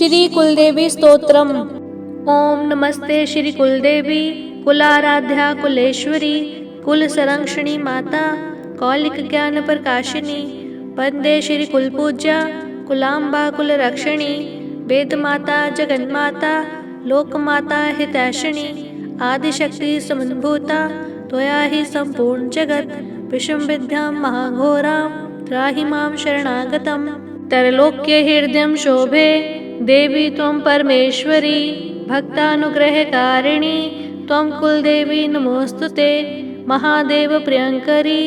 श्री कुलदेवी स्तोत्रम। ओम नमस्ते श्री कुलदेवी कुलाराध्या कुलेश्वरी कुल संरक्षणी माता कौलिक ज्ञान प्रकाशिनी वंदे श्री कुलपूज्या कुलाम्बा कुल रक्षिणी वेद माता जगन्माता लोकमाता हितैषिणी आदिशक्ति समुद्भूता त्वया ही संपूर्ण जगत विषम विद्यां महाघोरां त्राहि मां शरणागतम्। त्रैलोक्य हृदयं शोभे देवी त्वं परमेश्वरी भक्तानुग्रहकारिणी त्वं कुलदेवी नमोस्तुते। महादेव प्रियंकरी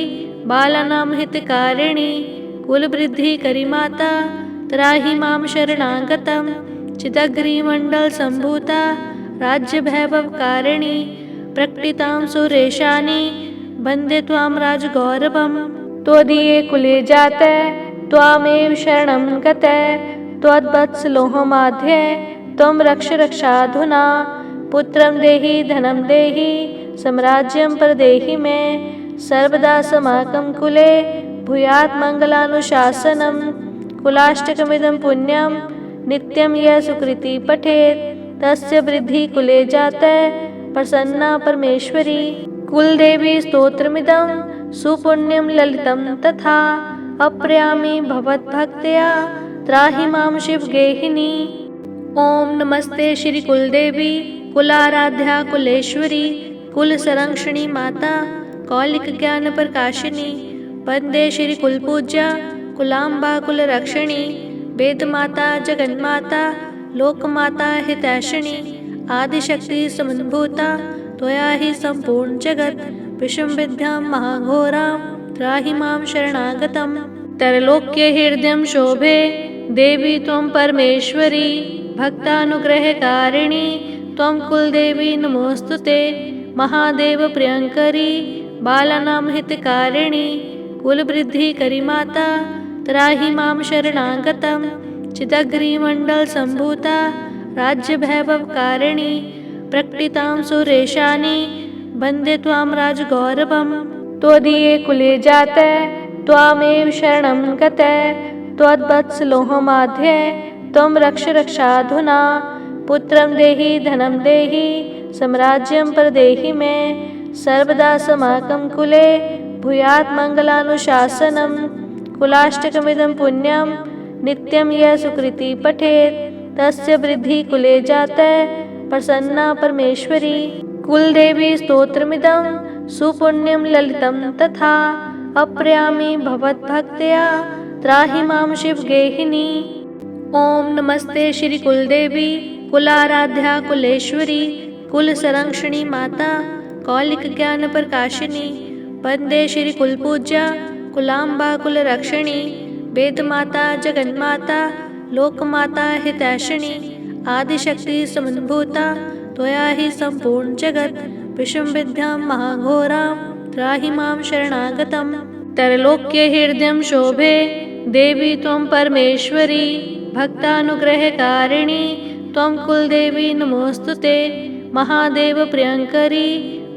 बालानां हितकारिणी कुलवृद्धिकरी माता त्राहि मां शरणागतम्। चिदग्निमण्डल संभूता राज्य वैभवकारिणी प्रकटितां सुरेशानी वन्दे त्वां राजगौरवम्। त्वदीये कुले जाते त्वामेव शरणं गते त्वद्वत्सलोहमाध्ये त्वं रक्ष रक्षाधुना। पुत्रं देहि धनं देहि साम्राज्यं प्रदेहि मे सर्वदा समाकं कुले भूयात् मङ्गलानुशासनम्। कुलाष्टकमिदं पुण्यं नित्यं यः सुकृति पठेत् तस्य वृद्धि कुले जाते प्रसन्ना परमेश्वरी। कुलदेवी स्तोत्रमिदं सुपुण्यं ललितं तथा अप्रयामि भवद्भक्त्या त्राहि मां शिवगेहिनी। ओम नमस्ते श्री कुलदेवी कुलाराध्या कुलेश्वरी कुल संरक्षणी माता कौलिक ज्ञान प्रकाशिनी वंदे श्री कुलपूज्या कुलाम्बा कुल रक्षिणी वेद माता जगन्माता लोकमाता हितैषिणी आदिशक्ति समुद्भूता त्वया ही संपूर्ण जगत विषम विद्यां महाघोरां त्राहि मां शरणागतम्। त्रैलोक्य हृदयं शोभे देवी त्वं परमेश्वरी भक्तानुग्रहकारिणी त्वं कुलदेवी नमोस्तुते। महादेव प्रियंकरी बालानां हितकारिणी कुलवृद्धिकरी माता त्राहि मां शरणागतम्। चिदग्निमण्डल संभूता राज्य वैभवकारिणी प्रकटितां सुरेशानी वन्दे त्वां राजगौरवम्। त्वदीये कुले जाते त्वामेव शरणं गते त्वद्वत्सलोहमाध्ये त्वं रक्ष रक्षाधुना। पुत्रं देहि धनं देहि साम्राज्यं प्रदेहि मे सर्वदा समाकं कुले भूयात् मङ्गलानुशासनम्। कुलाष्टकमिदं पुण्यं नित्यं यः सुकृति पठेत् तस्य वृद्धि कुले जाते प्रसन्ना परमेश्वरी। कुलदेवी स्तोत्रमिदं सुपुण्यं ललितं तथा अप्रयामि भवद्भक्त्या त्राहि मां शिवगेहिनी। ओम नमस्ते श्री कुलदेवी कुलाराध्या कुलेश्वरी कुल संरक्षणी माता कौलिक ज्ञान प्रकाशिनी वंदे श्री कुलपूज्या कुलाम्बा कुल रक्षिणी वेद माता जगन्माता लोकमाता हितैषिणी आदिशक्ति समुद्भूता त्वया ही संपूर्ण जगत विषम विद्यां महाघोरां त्राहि मां शरणागतम्। त्रैलोक्य हृदयं शोभे देवी त्वं परमेश्वरी भक्तानुग्रहकारिणी त्वं कुलदेवी नमोस्तुते। महादेव प्रियंकरी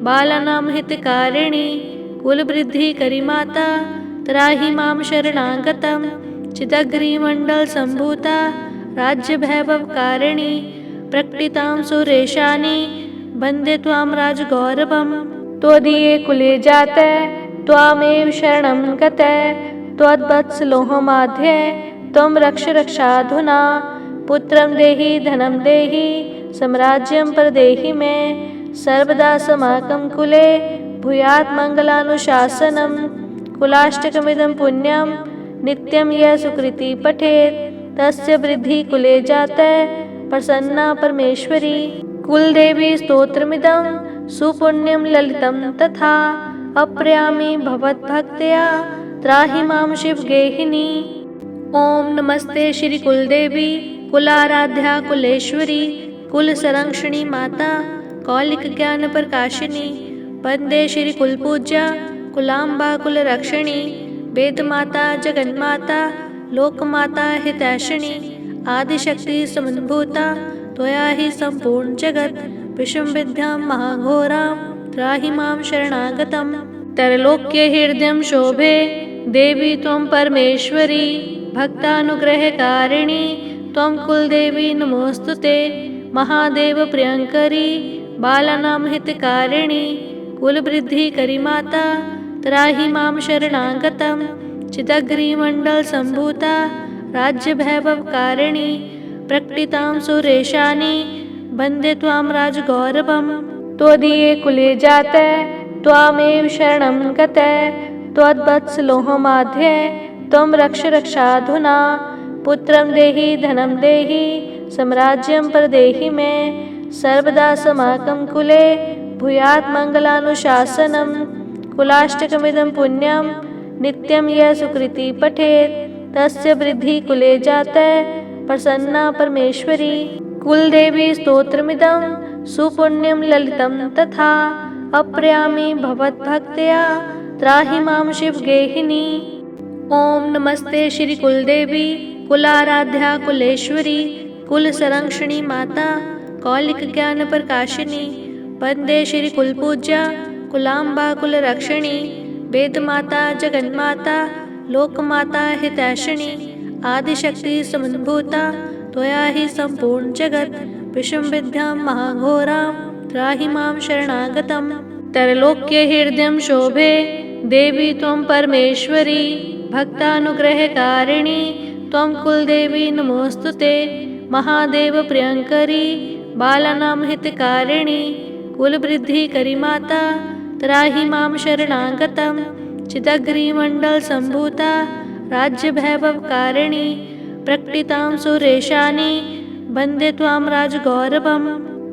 बालानां हितकारिणी कुलवृद्धिकरी माता त्राहि मां शरणागतम्। चिदग्निमण्डल संभूता राज्य वैभवकारिणी प्रकटितां सुरेशानी वन्दे त्वां राजगौरवम्। त्वदीये कुले जाते त्वामेव शरणं गते त्वद्वत्सलोहमाध्ये त्वं रक्ष रक्षाधुना। पुत्रं देहि धनं देहि साम्राज्यं प्रदेहि मे सर्वदा समाकं कुले भूयात् मङ्गलानुशासनम्। कुलाष्टकमिदं पुण्यं नित्यं यः सुकृति पठेत् तस्य वृद्धि कुले जाते प्रसन्ना परमेश्वरी। कुलदेवी स्तोत्रमिदं सुपुण्यं ललितं तथा अप्रयामि भवद्भक्त्या त्राहि मां शिवगेहिनी। ओम नमस्ते श्री कुलदेवी कुलाराध्या कुलेश्वरी कुल संरक्षणी माता कौलिक ज्ञान प्रकाशिनी वंदे श्री कुलपूज्या कुलाम्बा कुल रक्षिणी वेद माता जगन्माता लोकमाता हितैषिणी आदिशक्ति समुद्भूता त्वया ही संपूर्ण जगत विषम विद्यां महाघोरां त्राहि मां शरणागतम्। त्रैलोक्य हृदयं शोभे देवी त्वं परमेश्वरी भक्तानुग्रहकारिणी त्वं कुलदेवी नमोऽस्तुते। महादेव प्रियंकरी बालानां हितकारिणी कुलवृद्धिकरी माता त्राहि मां शरणागतं। चिदग्निमण्डलसम्भूता राज्यवैभवकारिणी प्रकटितां सुरेशानि वन्दे त्वां राजगौरवं। त्वदीये कुले जाते त्वामेव शरणं गते त्वद्वत्सलोहमाध्ये त्वं रक्ष रक्षाधुना। पुत्रं देहि धनं देहि साम्राज्यं प्रदेहि मे सर्वदा समाकं कुले भूयात् मङ्गलानुशासनं। कुलाष्टकमिदं पुण्यं नित्यं यः सुकृति पठेत् तस्य वृद्धि कुले जाते प्रसन्ना परमेश्वरी। कुलदेवी स्तोत्रमिदं सुपुण्यं ललितं तथा अप्रयामि भवद्भक्त्या त्राहि मां शिवगेहिनी। ओम नमस्ते श्री कुलदेवी कुलाराध्या कुलेश्वरी कुलसंरक्षणी माता कौलिक ज्ञान प्रकाशिनी। वंदे श्री कुलपूज्या कुलाम्बा कुलरक्षिणी वेदमाता जगन्माता लोकमाता हितैषिणी। आदिशक्ति समन्भूता त्वया हि सम्पूर्ण जगत् विषम विद्यां महाघोरां त्राहि मां शरणागतं। त्रैलोक्य हृदयं शोभे देवी त्वं परमेश्वरी भक्तानुग्रहकारिणी त्वं कुलदेवी नमोऽस्तुते। महादेव प्रियंकरी बालानां हितकारिणी कुलवृद्धिकरी माता त्राहि मां शरणागतं। चिदग्निमण्डलसम्भूता राज्यवैभवकारिणी प्रकटितां सुरेशानि वन्दे त्वां राजगौरवं।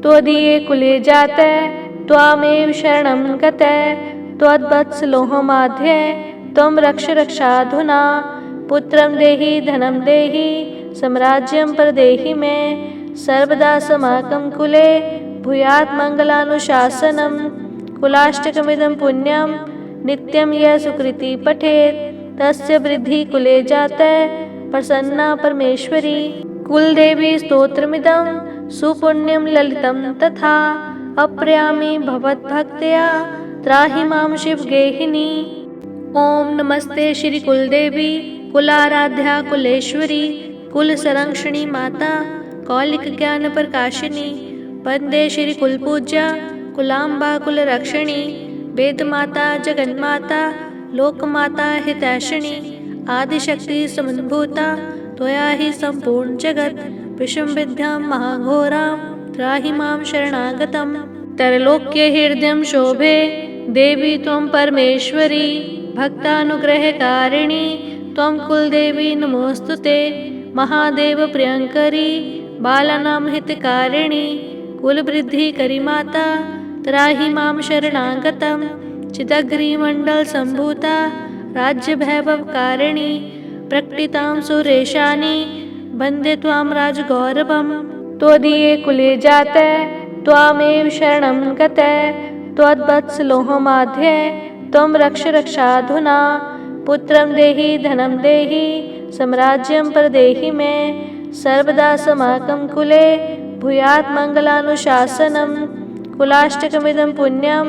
त्वदीये कुले जाते त्वामेव शरणं गते त्वद्वत्सलोहमाध्ये त्वं रक्ष रक्षाधुना। पुत्रं देहि धनं देहि साम्राज्यं प्रदेहि मे सर्वदा समाकं कुले भूयात् मङ्गलानुशासनं। कुलाष्टकमिदं पुण्यं नित्यं यः सुकृति पठेत् तस्य वृद्धि कुले जाते प्रसन्ना परमेश्वरी। कुलदेवी स्तोत्रमिदं सुपुण्यं ललितं तथा अप्रयामि भवद्भक्त्या त्राहि मां शिवगेहिनी। ओम नमस्ते श्री कुलदेवी कुलाराध्या कुलेश्वरी कुलसंरक्षणी माता कौलिक ज्ञान प्रकाशिनी। वंदे श्री कुलपूज्या कुलाम्बा कुलरक्षिणी वेदमाता जगन्माता लोकमाता हितैषिणी। आदिशक्ति समन्भूता त्वया हि सम्पूर्ण जगत् विषम विद्यां महाघोरां त्राहि मां शरणागतं। त्रैलोक्य हृदयं शोभे देवी त्वं परमेश्वरी भक्तानुग्रहकारिणी त्वं कुलदेवी नमोऽस्तुते। महादेव प्रियंकरी बालानां हितकारिणी कुलवृद्धिकरी माता त्राहि मां शरणागतं। चिदग्निमण्डलसम्भूता राज्यवैभवकारिणी प्रकटितां सुरेशानि वन्दे त्वां राजगौरवं। त्वदीये कुले जाते त्वामेव शरणं गते त्वद्वत्सलोहमाध्ये त्वं रक्ष रक्षाधुना। पुत्रं देहि धनं देहि साम्राज्यं प्रदेहि मे सर्वदा समाकं कुले भूयात् मङ्गलानुशासनं। कुलाष्टकमिदं पुण्यं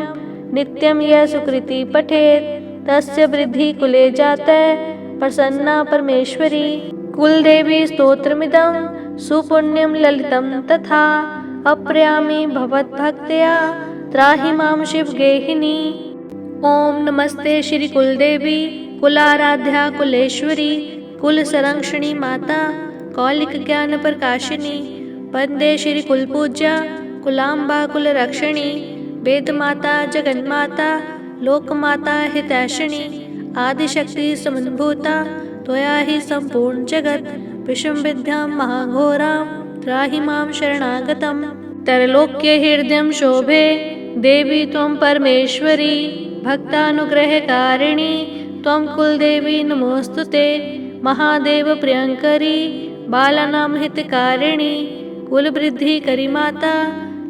नित्यं यः सुकृति पठेत् तस्य वृद्धि कुले जाते प्रसन्ना परमेश्वरी। कुलदेवी स्तोत्रमिदं सुपुण्यं ललितं तथा अप्रयामि भवद्भक्त्या त्राहि मां शिवगेहिनी। ओम नमस्ते श्री कुलदेवी कुलाराध्या कुलेश्वरी कुलसंरक्षणी माता कौलिक ज्ञान प्रकाशिनी। वंदे श्री कुलपूज्या कुलाम्बा कुलरक्षिणी वेदमाता जगन्माता लोकमाता हितैषिणी। आदिशक्ति समन्भूता त्वया हि सम्पूर्ण जगत् विषम विद्यां महाघोरां त्राहि मां शरणागतं। त्रैलोक्य हृदयं शोभे देवी त्वं परमेश्वरी भक्तानुग्रहकारिणी त्वं कुलदेवी नमोऽस्तुते। महादेव प्रियंकरी बालानां हितकारिणी कुलवृद्धिकरी माता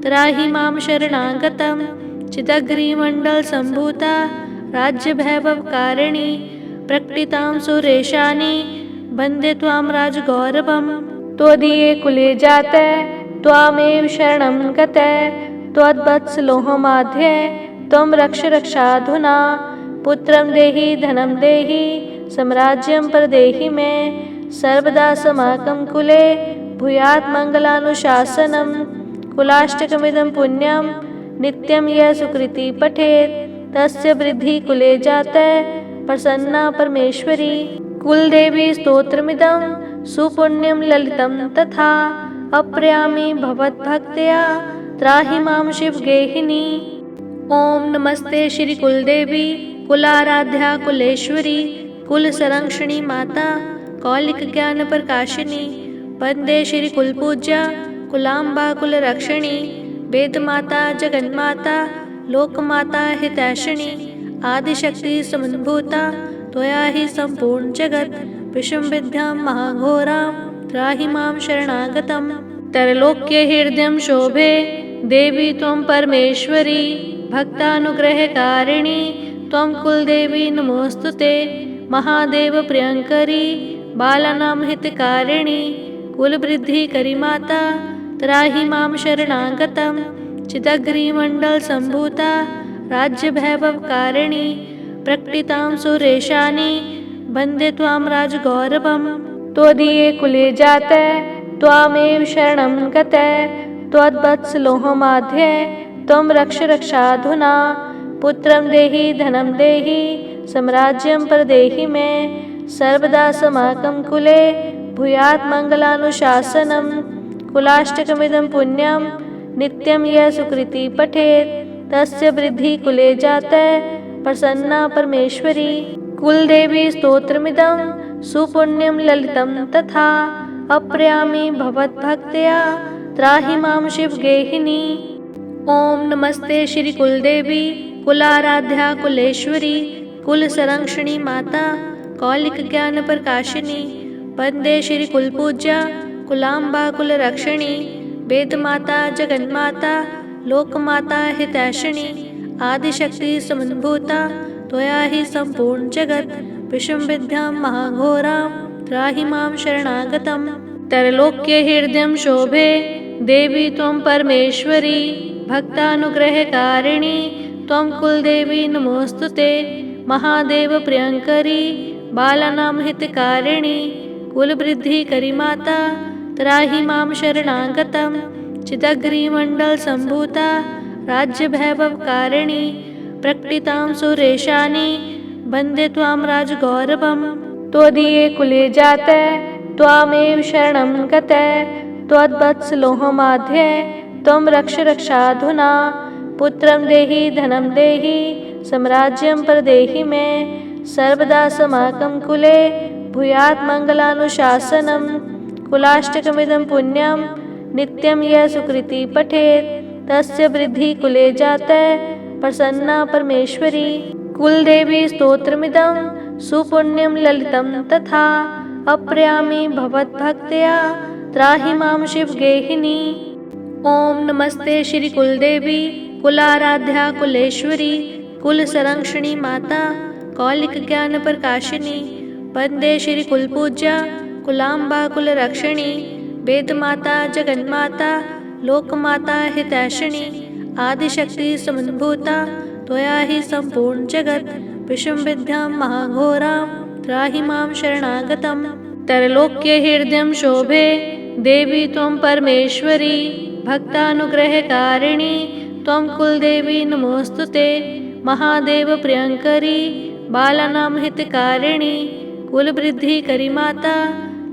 त्राहि मां शरणागतं। चिदग्निमण्डलसम्भूता राज्यवैभवकारिणी प्रकटितां सुरेशानि वन्दे त्वां राजगौरवं। त्वदीये कुले जाते त्वामेव शरणं गते त्वद्वत्सलोहमाध्ये त्वं रक्ष रक्षाधुना। पुत्रं देहि धनं देहि साम्राज्यं प्रदेहि मे सर्वदा समाकं कुले भूयात् मङ्गलानुशासनं कुलाष्टकमिदं पुण्यं नित्यं यः सुकृति पठेत् तस्य वृद्धि कुले जातः प्रसन्ना परमेश्वरी। कुलदेवी स्तोत्रमिदं सुपुण्यं ललितं तथा अप्रयामि भवद्भक्त्या त्राहि मां शिवगेहिनी। ओम नमस्ते श्री कुलदेवी कुलाराध्या कुलेश्वरी कुल संरक्षणी माता कौलिक ज्ञान प्रकाशिनी वंदे श्री कुलपूज्या कुलाम्बा कुल रक्षिणी वेद माता जगन्माता लोकमाता हितैषिणी आदिशक्ति समन्भूता त्वया हि संपूर्ण जगत विषम विद्यां महाघोरां त्राहि मां शरणागतम्। त्रैलोक्य हृदयं शोभे देवी त्वं परमेश्वरी भक्तानुग्रहकारिणी त्वं कुलदेवी नमोस्तुते। महादेव प्रियंकरी बालानां हितकारिणी कुलवृद्धिकरी माता त्राहि मां शरणागतम्। चिदग्रिमण्डल संभूता राज्यवैभवकारिणी प्रकटितां सुरेशानी वन्दे त्वां राजगौरवम्। त्वदीये कुले जातः त्वामेव शरणं गतः त्वद्वत्सलोहमाध्ये त्वं रक्ष रक्षाधुना। पुत्रं देहि धनं देहि साम्राज्यं प्रदेहि मे सर्वदा समाकं कुले भूयात् मङ्गलानुशासनं कुलाष्टकमिदं पुण्यं नित्यं यः सुकृति पठेत् तस्य वृद्धि कुले जातः प्रसन्ना परमेश्वरी। कुलदेवी स्तोत्रमिदं सुपुण्यं ललितं तथा अप्रयामि भवद्भक्त्या त्राहि मां शिवगेहिनी। ओम नमस्ते श्री कुलदेवी कुलाराध्या कुलेश्वरी कुल संरक्षणी माता कौलिक ज्ञान प्रकाशिनी वंदे श्री कुलपूज्या कुलाम्बा कुल रक्षिणी वेद माता जगन्माता लोकमाता हितैषिणी आदिशक्ति समन्भूता त्वया हि संपूर्ण जगत विषम विद्यां महाघोरां त्राहि मां शरणागतम्। त्रैलोक्य हृदयं शोभे देवी त्वं परमेश्वरी भक्तानुग्रहकारिणी त्वं कुलदेवी नमोस्तुते। महादेव प्रियंकरी बालानां हितकारिणी कुलवृद्धिकरी माता त्राहि मां शरणागतम्। चिदग्रिमण्डल संभूता राज्यवैभवकारिणी प्रकटितां सुरेशानी वन्दे त्वां राजगौरवम्। त्वदीये कुले जातः त्वामेव शरणं गतः त्वद्वत्सलोहमाध्ये त्वं रक्ष रक्षाधुना। पुत्रं देहि धनं देहि साम्राज्यं प्रदेहि मे सर्वदा समाकं कुले भूयात् मङ्गलानुशासनं कुलाष्टकमिदं पुण्यं नित्यं यः सुकृति पठेत् तस्य वृद्धि कुले जातः प्रसन्ना परमेश्वरी। कुलदेवी स्तोत्रमिदं सुपुण्यं ललितं तथा अप्रयामि भवद्भक्त्या त्राहि मां शिवगेहिनी। ओम नमस्ते श्री कुलदेवी कुलाराध्या कुलेश्वरी कुल संरक्षणी माता कौलिक ज्ञान प्रकाशिनी वंदे श्री कुलपूज्या कुलाम्बा कुल रक्षिणी वेद माता जगन्माता लोकमाता हितैषिणी आदिशक्ति समन्भूता त्वया हि संपूर्ण जगत विषम विद्यां महाघोरां त्राहि मां शरणागतम्। त्रैलोक्य हृदयं शोभे देवी त्वं परमेश्वरी भक्तानुग्रहकारिणी त्वं कुलदेवी नमोस्तुते। महादेव प्रियंकरी बालानां हितकारिणी कुलवृद्धिकरी माता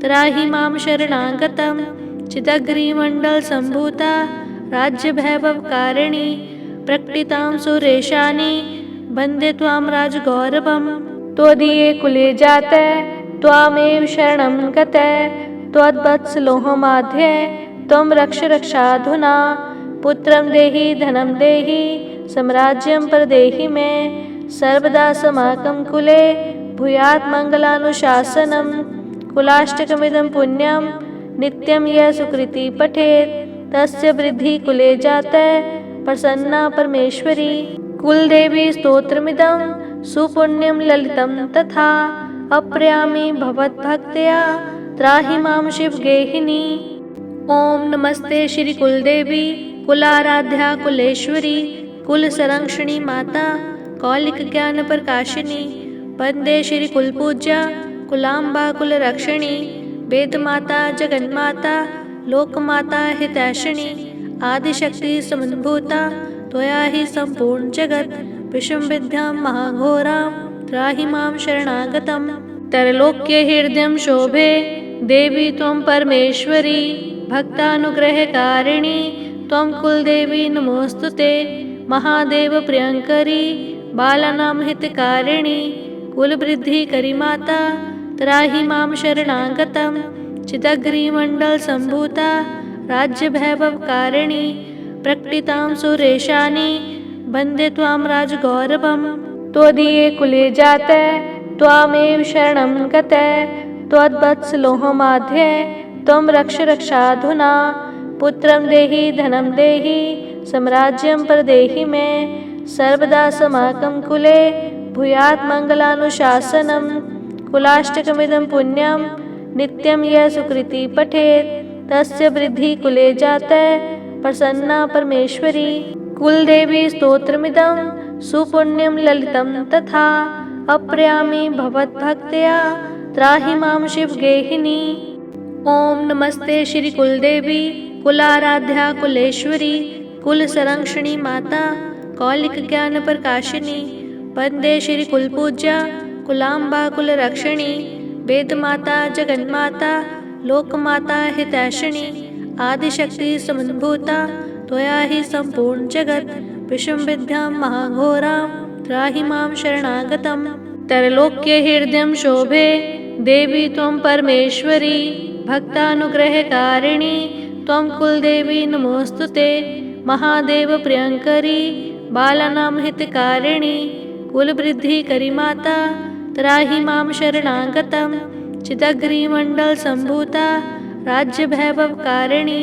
त्राहि मां शरणागतम्। चिदग्रिमण्डल संभूता राज्यवैभवकारिणी प्रकटितां सुरेशानी वन्दे त्वां राजगौरवम्। त्वदीये कुले जातः त्वामेव शरणं गतः त्वद्वत्सलोहमाध्ये त्वं रक्ष रक्षाधुना। पुत्रं देहि धनं देहि साम्राज्यं प्रदेहि मे सर्वदा समाकं कुले भूयात् मङ्गलानुशासनं कुलाष्टकमिदं पुण्यं नित्यं यः सुकृति पठेत् तस्य वृद्धि कुले जातः प्रसन्ना परमेश्वरी। कुलदेवी स्तोत्रमिदं सुपुण्यं ललितं तथा अप्रयामि भवद्भक्त्या त्राहि मां शिवगेहिनी। ओम नमस्ते श्री कुलदेवी कुलाराध्या कुलेश्वरी कुल संरक्षणी माता कौलिक ज्ञान प्रकाशिनी वंदे श्री कुलपूज्या कुलाम्बा कुल रक्षिणी वेद माता जगन्माता लोकमाता हितैषिणी आदिशक्ति समन्भूता त्वया हि सम्पूर्ण जगत् विषमविद्यां महाघोरां त्राहि मां शरणागतम्। त्रैलोक्य हृदयं शोभे देवी त्वं परमेश्वरी भक्तानुग्रहकारिणी त्वं कुलदेवी नमोऽस्तुते। महादेव प्रियंकरी बालानां हितकारिणी कुलवृद्धिकरी माता त्राहि मां शरणागतम्। चिदग्रिमण्डल सम्भूता राज्यवैभवकारिणी प्रकटितां सुरेशानि वन्दे त्वां राजगौरवम्। त्वदीये कुले जाते त्वामेव शरणं गते त्वद्वत्सलोहमाध्ये त्वं रक्ष रक्षाधुना। पुत्रं देहि धनं देहि साम्राज्यं प्रदेहि मे सर्वदा समाकं कुले भूयात् मङ्गलानुशासनम्। कुलाष्टकमिदं पुण्यं नित्यं यः सुकृति पठेत् तस्य वृद्धि कुले जाते प्रसन्ना परमेश्वरी। कुलदेवी स्तोत्रमिदं सुपुण्यं ललितं तथा अप्रयामि भवद्भक्त्या त्राहि मां शिवगेहिनी। ओम नमस्ते श्री कुलदेवी कुलाराध्या कुलेश्वरी कुलसंरक्षणी माता कौलिक ज्ञान प्रकाशिनी। वंदे श्री कुलपूज्या कुलाम्बा कुलरक्षिणी वेदमाता जगन्माता लोकमाता हितैषिणी आदिशक्ति समन्भूता त्वया हि सम्पूर्ण जगत् विषमविद्यां महाघोरां त्राहि मां शरणागतम्। त्रैलोक्य हृदयं शोभे देवी त्वं परमेश्वरी भक्तानुग्रहकारिणी त्वं कुलदेवी नमोऽस्तुते। महादेव प्रियंकरी बालानां हितकारिणी कुलवृद्धिकरी माता त्राहि मां शरणागतम्। चिदग्रिमण्डल सम्भूता राज्यवैभवकारिणी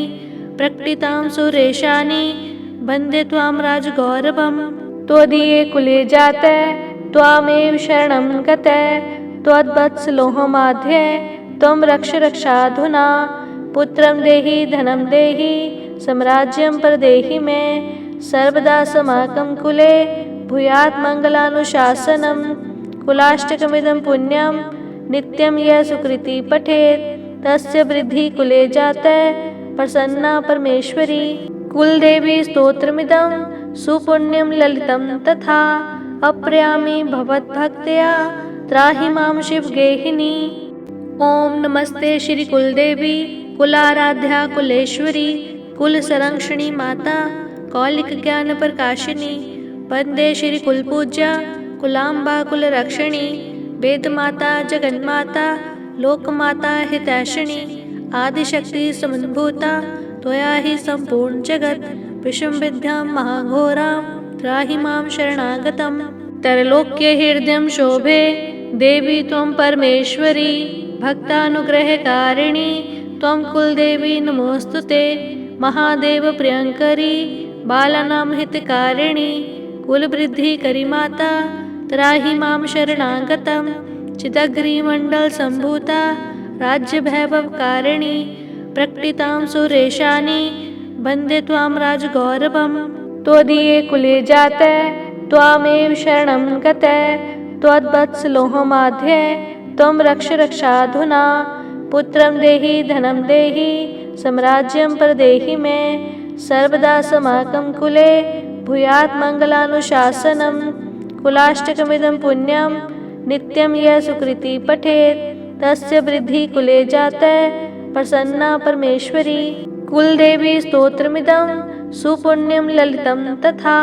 प्रकटितां सुरेशानि वन्दे त्वां राजगौरवम्। त्वदीये कुले जाते त्वामेव शरणं गते त्वद्वत्सलोहमाध्ये त्वं रक्ष रक्षाधुना। पुत्रं देहि धनं देहि साम्राज्यं प्रदेहि मे सर्वदा समाकं कुले भूयात् मङ्गलानुशासनम्। कुलाष्टकमिदं पुण्यं नित्यं यः सुकृति पठेत् तस्य वृद्धि कुले जाते प्रसन्ना परमेश्वरी। कुलदेवी स्तोत्रमिदं सुपुण्यं ललितं तथा अप्रयामि भवद्भक्त्या त्राहि मां शिवगेहिनी। ओम नमस्ते श्री कुलदेवी कुलाराध्या कुलेश्वरी कुलसंरक्षणी माता कौलिक ज्ञान प्रकाशिनी। वंदे श्री कुलपूज्या कुलाम्बा कुलरक्षिणी वेदमाता जगन्माता लोकमाता हितैषिणी आदिशक्ति समन्भूता त्वया हि सम्पूर्ण जगत् विषमविद्यां महाघोरां त्राहि मां शरणागतम्। त्रैलोक्य हृदयं शोभे देवी त्वं परमेश्वरी भक्तानुग्रहकारिणी त्वं कुलदेवी नमोऽस्तुते। महादेव प्रियंकरी बालानां हितकारिणी कुलवृद्धिकरी माता त्राहि मां शरणागतम्। चिदग्रिमण्डल सम्भूता राज्यवैभवकारिणी प्रकटितां सुरेशानि वन्दे त्वां राजगौरवम्। त्वदीये कुले जाते त्वामेव शरणं गते त्वद्वत्सलोहमाध्ये त्वं रक्ष रक्षाधुना। पुत्रं देहि धनं देहि साम्राज्यं प्रदेहि मे सर्वदा समाकं कुले भूयात् मङ्गलानुशासनम्। कुलाष्टकमिदं पुण्यं नित्यं यः सुकृति पठेत् तस्य वृद्धि कुले जाते प्रसन्ना परमेश्वरी। कुलदेवी स्तोत्रमिदं सुपुण्यं ललितं तथा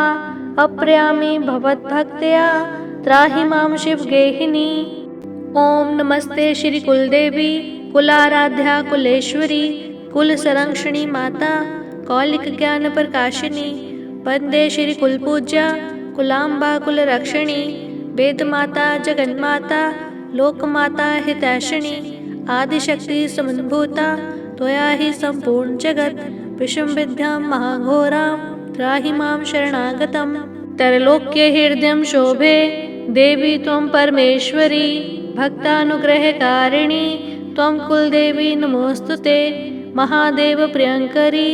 अप्रयामि भवद्भक्त्या त्राहि मां शिवगेहिनी। ओम नमस्ते श्री कुलदेवी कुलाराध्या कुलेश्वरी कुलसंरक्षणी माता कौलिक ज्ञान प्रकाशिनी। वंदे श्री कुलपूज्या कुलाम्बा कुलरक्षिणी वेदमाता जगन्माता लोकमाता हितैषिणी आदिशक्ति समन्भूता त्वया हि सम्पूर्ण जगत् विषमविद्यां महाघोरां त्राहि मां शरणागतम्। त्रैलोक्य हृदयं शोभे देवी त्वं परमेश्वरी भक्तानुग्रहकारिणी त्वं कुलदेवी नमोऽस्तुते। महादेव प्रियंकरी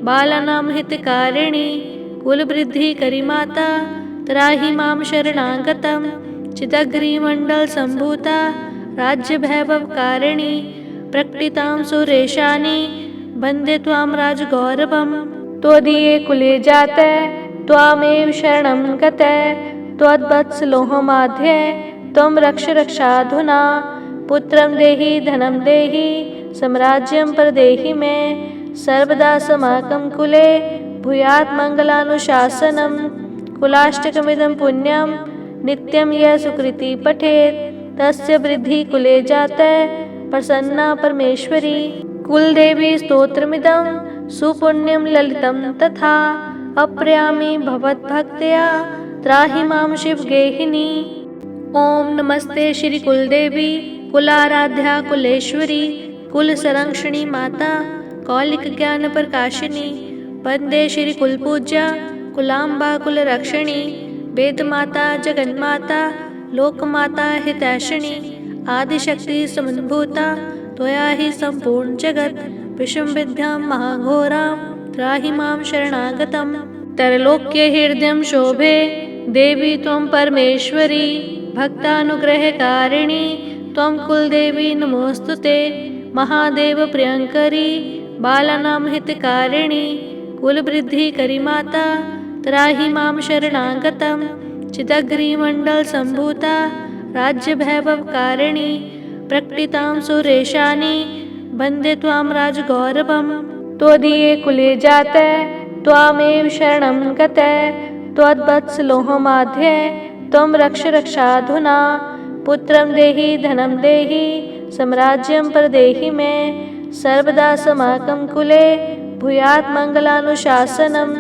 बालानां हितकारिणी कुलवृद्धिकरी माता त्राहि मां शरणागतम्। चिदग्रिमण्डल सम्भूता राज्यवैभवकारिणी प्रकटितां सुरेशानि वन्दे त्वां राजगौरवम्। त्वदीये कुले जाते त्वामेव शरणं गते त्वद्वत्सलोहमाध्ये त्वं रक्ष रक्षाधुना। पुत्रं देहि धनं देहि साम्राज्यं प्रदेहि मे सर्वदा समाकं कुले भूयात् मङ्गलानुशासनम्। कुलाष्टकमिदं पुण्यं नित्यं यः सुकृति पठेत् तस्य वृद्धि कुले जाते प्रसन्ना परमेश्वरी। कुलदेवी स्तोत्रमिदं सुपुण्यं ललितं तथा अप्रयामि भवद्भक्त्या त्राहि मां शिवगेहिनी। ओम नमस्ते श्री कुलदेवी कुलाराध्या कुलेश्वरी कुलसंरक्षणी माता कौलिक ज्ञान प्रकाशिनी। वंदे श्री कुलपूज्या कुलाम्बा कुलरक्षिणी वेदमाता जगन्माता लोकमाता हितैषिणी। आदिशक्ति समन्भूता त्वया हि सम्पूर्ण जगत् विषम विद्यां महाघोरां त्राहि मां शरणागतम्। त्रैलोक्य हृदयं शोभे देवी त्वं परमेश्वरी भक्तानुग्रहकारिणी त्वं कुलदेवी नमोस्तुते। महादेव प्रियंकरी बालानां हितकारिणी कुलवृद्धिकरी माता त्राहि मां शरणागतम्। चिदग्रिमण्डल सम्भूता राज्यवैभवकारिणी प्रकटितां सुरेशानी वन्दे त्वां राजगौरवम्। त्वदीये कुले जाते त्वामेव शरणं गते त्वद्वत्सलोहमाध्ये त्वं रक्ष रक्षाधुना। पुत्रं देहि धनं देहि साम्राज्यं प्रदेहि मे सर्वदा समाकं कुले भूयात् मङ्गलानुशासनम्।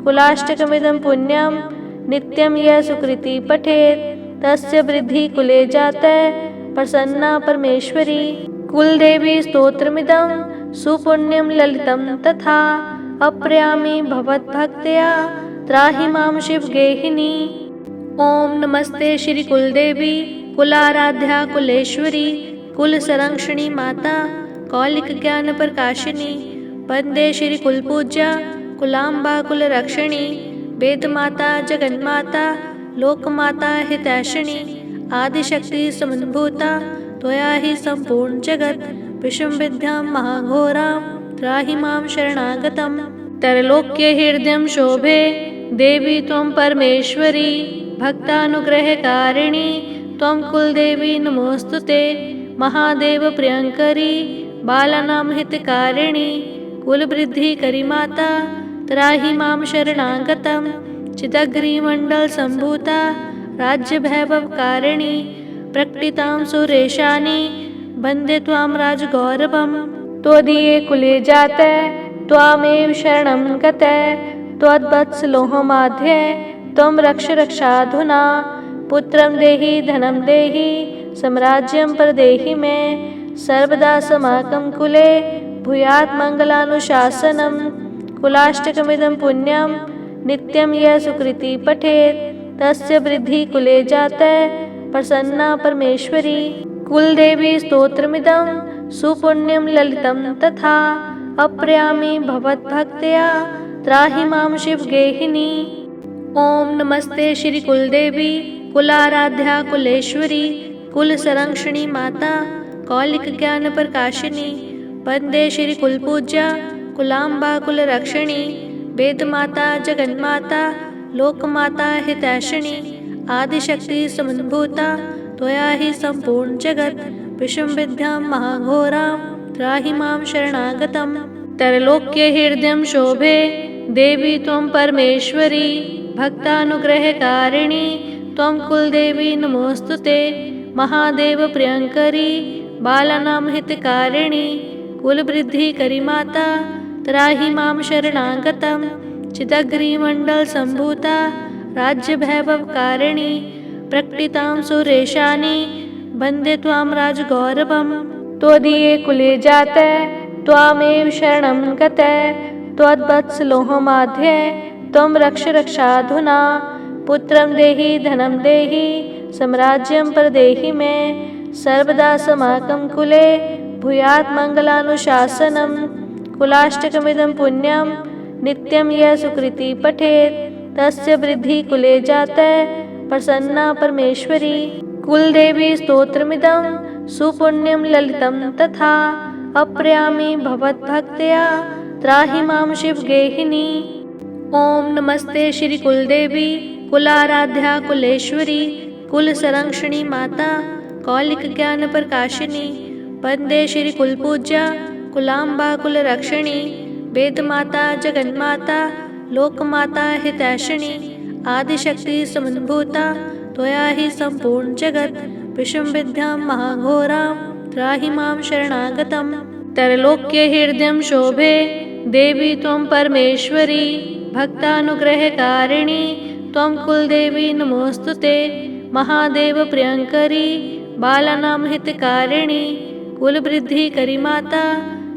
कुलाष्टकमिदं पुण्यं नित्यं यः सुकृति पठेत् तस्य वृद्धि कुले जाते प्रसन्ना परमेश्वरी। कुलदेवी स्तोत्रमिदं सुपुण्यं ललितं तथा अप्रयामि भवद्भक्त्या त्राहि मां शिवगेहिनी। ओम नमस्ते श्री कुलदेवी कुलाराध्या कुलेश्वरी कुलसंरक्षणी माता कौलिक ज्ञान प्रकाशिनी। वंदे श्री कुलपूज्या कुलाम्बा कुलरक्षिणी वेदमाता जगन्माता लोकमाता हितैषिणी। आदिशक्ति समन्भूता त्वया हि सम्पूर्ण जगत् विषम विद्यां महाघोरां त्राहि मां शरणागतम्। त्रैलोक्य हृदयं शोभे देवी त्वं परमेश्वरी भक्तानुग्रहकारिणी त्वं कुलदेवी नमोस्तुते। महादेव प्रियंकरी बालानां हितकारिणी कुलवृद्धिकरी माता त्राहि मां शरणागतम्। चिदग्रिमण्डल सम्भूता राज्यवैभवकारिणी प्रकटितां सुरेशानी वन्दे त्वां राजगौरवम्। त्वदीये कुले जाते त्वामेव शरणं गते त्वद्वत्सलोहमाध्ये त्वं रक्ष रक्षाधुना। पुत्रं देहि धनं देहि साम्राज्यं प्रदेहि मे सर्वदा समाकं कुले भूयात् मङ्गलानुशासनम्। कुलाष्टकमिदं पुण्यं नित्यं यः सुकृति पठेत् तस्य वृद्धि कुले जाते प्रसन्ना परमेश्वरी। कुलदेवी स्तोत्रमिदं सुपुण्यं ललितं तथा अप्रयामि भवद्भक्त्या त्राहि मां शिवगेहिनी। ओम नमस्ते श्री कुलदेवी कुलाराध्या कुलेश्वरी कुलसंरक्षणी माता कौलिक ज्ञान प्रकाशिनी। वंदे श्री कुलपूज्या कुलाम्बा कुलरक्षिणी वेदमाता जगन्माता लोकमाता हितैषिणी। आदिशक्ति समन्भूता त्वया हि सम्पूर्ण जगत् विषम विद्यां महाघोरां त्राहि मां शरणागतम्। त्रैलोक्य हृदयं शोभे देवी त्वं परमेश्वरी भक्तानुग्रहकारिणी त्वं कुलदेवी नमोस्तुते। महादेव प्रियंकरी बालानां हितकारिणी कुलवृद्धिकरी माता त्राहि मां शरणागतम्। चिदग्रिमण्डल सम्भूता राज्यवैभवकारिणी प्रकटितां सुरेशानी वन्दे त्वां राजगौरवम्। त्वदीये कुले जाते त्वामेव शरणं गते त्वद्वत्सलोहमाध्ये त्वं रक्ष रक्षाधुना। पुत्रं देहि धनं देहि साम्राज्यं प्रदेहि मे सर्वदा समाकं कुले भूयात् मङ्गलानुशासनम्। कुलाष्टकमिदं पुण्यं नित्यं यः सुकृति पठेत् तस्य वृद्धि कुले जाते प्रसन्ना परमेश्वरी। कुलदेवी स्तोत्रमिदं सुपुण्यं ललितं तथा अप्रयामि भवद्भक्त्या त्राहि मां शिवगेहिनी। ओम नमस्ते श्री कुलदेवी कुलाराध्या कुलेश्वरी कुल संरक्षणी माता कौलिक ज्ञान प्रकाशिनी। वंदे श्री कुलपूज्या कुलाम्बा कुल रक्षिणी वेद माता जगन्माता लोकमाता हितैषिणी। आदिशक्ति समन्भूता त्वया हि संपूर्ण जगत विषम विद्यां महाघोरां त्राहि मां शरणागतम्। त्रैलोक्य हृदयं शोभे देवी त्वं परमेश्वरी भक्तानुग्रहकारिणी त्वं कुलदेवी नमोस्तुते। महादेव प्रियंकरी बालानां हितकारिणी कुलवृद्धिकरी माता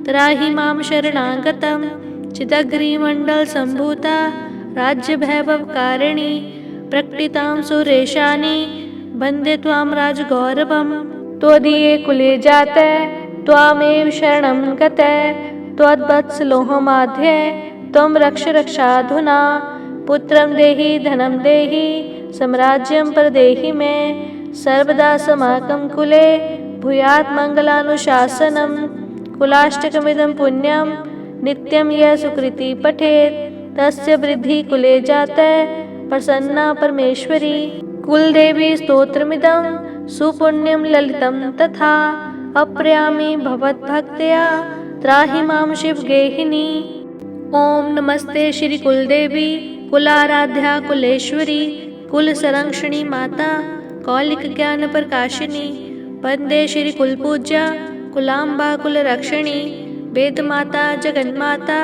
त्राहि मां शरणागतम्। चिदग्रिमण्डल संभूता राज्य वैभवकारिणी प्रकटितां सुरेशानी वन्दे त्वां राजगौरवम्। त्वदीये कुले जाते त्वामेव शरणं गते त्वद्वत्सलोहमाध्ये त्वं रक्ष रक्षाधुना। पुत्रं देहि धनं देहि साम्राज्यं प्रदेहि मे सर्वदा समाकं कुले भूयात् मङ्गलानुशासनम्। कुलाष्टकमिदं पुण्यं नित्यं यः सुकृति पठेत् तस्य वृद्धि कुले जाते प्रसन्ना परमेश्वरी। कुलदेवी स्तोत्रमिदं सुपुण्यं ललितं तथा अप्रयामि भवद्भक्त्या त्राहि मां शिवगेहिनी। ओम नमस्ते श्री कुलदेवी कुलाराध्या कुलेश्वरी कुल संरक्षणी माता कौलिक ज्ञान प्रकाशिनी। वंदे श्री कुलपूज्या कुलाम्बा कुल रक्षिणी वेद माता जगन्माता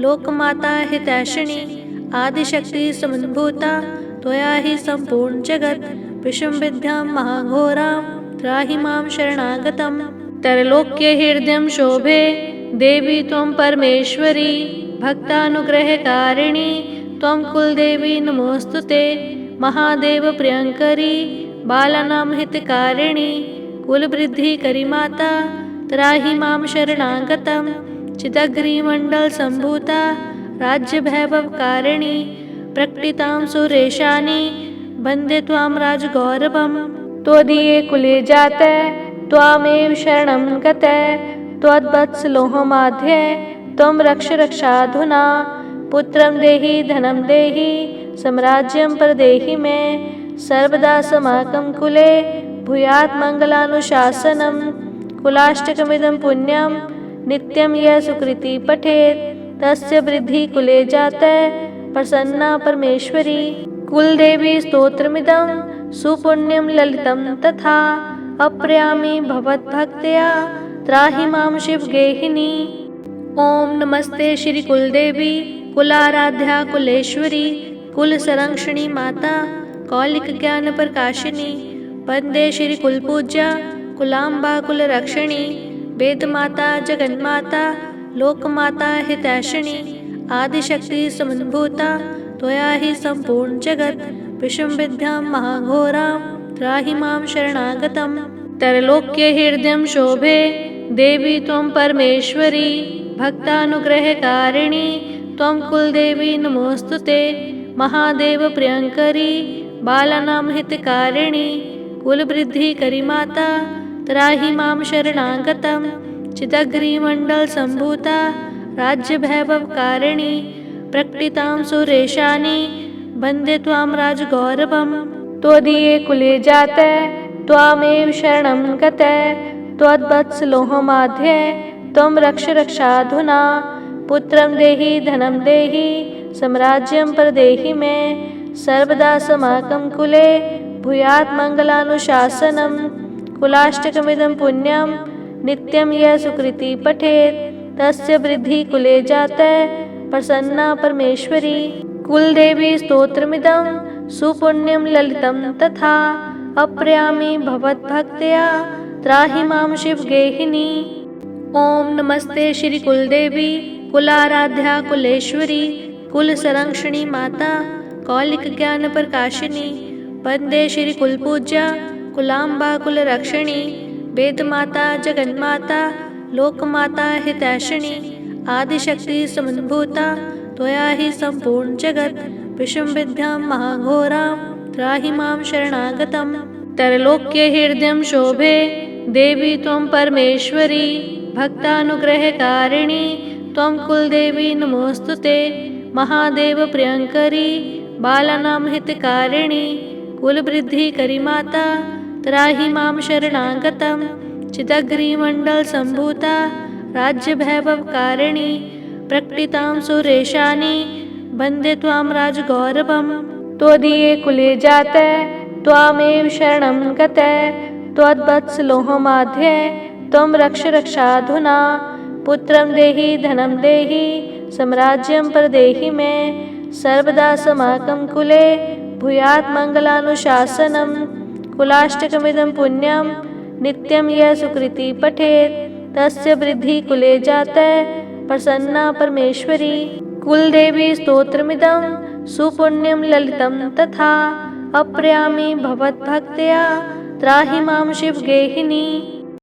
लोकमाता हितैषिणी। आदिशक्ति समन्भूता त्वया हि संपूर्ण जगत विषम विद्यां महाघोरां त्राहि मां शरणागतम्। त्रैलोक्य हृदयं शोभे देवी त्वं परमेश्वरी भक्तानुग्रहकारिणी त्वं कुलदेवी नमोस्तुते। महादेव प्रियंकरी बालानां हितकारिणी कुलवृद्धिकरी माता त्राहि मां शरणागतम्। चिदग्रिमण्डल संभूता राज्य वैभवकारिणी प्रकटितां सुरेशानी वन्दे त्वां राजगौरवम्। त्वदीये कुले जाते त्वामेव शरणं गते त्वद्वत्सलोहमाध्ये त्वं रक्ष रक्षाधुना। पुत्रं देहि धनं देहि साम्राज्यं प्रदेहि मे सर्वदा समाकं कुले भूयात् मङ्गलानुशासनम्। कुलाष्टकमिदं पुण्यं नित्यं यः सुकृति पठेत् तस्य वृद्धि कुले जाते प्रसन्ना परमेश्वरी। कुलदेवी स्तोत्रमिदं सुपुण्यं ललितं तथा अप्रयामि भवद्भक्त्या त्राहि मां शिवगेहिनी। ओम नमस्ते श्री कुलदेवी कुलाराध्या कुलेश्वरी कुल संरक्षणी माता कौलिक ज्ञान प्रकाशिनी। वंदे श्री कुलपूज्या कुलाम्बा कुल रक्षिणी वेद माता जगन्माता लोकमाता हितैषिणी। आदिशक्ति समन्भूता त्वया हि संपूर्ण जगत विषम विद्यां महाघोरां त्राहि मां शरणागतम्। त्रैलोक्य हृदयं शोभे देवी त्वं परमेश्वरी भक्तानुग्रहकारिणी त्वं कुलदेवी नमोस्तुते। महादेव प्रियंकरी बालानां हितकारिणी कुलवृद्धिकरी माता त्राहि मां शरणागतम्। चिदग्रिमण्डल संभूता राज्य वैभवकारिणी प्रकटितां सुरेशानी वन्दे त्वां राजगौरवम्। त्वदीये कुले जाते त्वामेव शरणं गते त्वद्वत्सलोहमाध्ये त्वं रक्ष रक्षाधुना। पुत्रं देहि धनं देहि साम्राज्यं प्रदेहि मे सर्वदा समाकं कुले भूयात् मङ्गलानुशासनम्। कुलाष्टकमिदं पुण्यं नित्यं यः सुकृति पठेत् तस्य वृद्धि कुले जाते प्रसन्ना परमेश्वरी। कुलदेवी स्तोत्रमिदं सुपुण्यं ललितं तथा अप्रयामि भवद्भक्त्या त्राहि मां शिवगेहिनी। ओम नमस्ते श्री कुलदेवी कुलाराध्या कुलेश्वरी कुल संरक्षणी माता कौलिक ज्ञान प्रकाशिनी। वंदे श्री कुलपूज्या कुलाम्बा कुल रक्षिणी वेद माता जगन्माता लोकमाता हितैषिणी। आदिशक्ति समन्भूता त्वया हि संपूर्ण जगत विषम विद्यां महाघोरां त्राहि मां शरणागतम्। त्रैलोक्य हृदयं शोभे देवी त्वं परमेश्वरी भक्तानुग्रहकारिणी त्वं कुलदेवी नमोऽस्तुते। महादेव प्रियंकरी बालानां हितकारिणी कुलवृद्धिकरी माता त्राहि मां शरणागतं। चिदग्रिमण्डलसम्भूता राज्यवैभवकारिणी प्रकटितां सुरेशानि वन्दे त्वां राजगौरवम्। त्वदीये कुले जाते त्वामेव शरणं गते। त्वद्वत्सलोहमाध्ये त्वं रक्ष रक्षाधुना। पुत्रं देहि धनं देहि साम्राज्यं प्रदेहि मे। सर्वदा समाकं कुले भूयात् मङ्गलानुशासनम्। कुलाष्टकमिदं पुण्यं नित्यं यः सुकृति पठेत् तस्य वृद्धिः कुले जाते प्रसन्ना परमेश्वरी। कुलदेवी स्तोत्रमिदं सुपुण्यं ललितं तथा। अप्रयामि भवद्भक्त्या त्राहि मां शिवगेहिनी।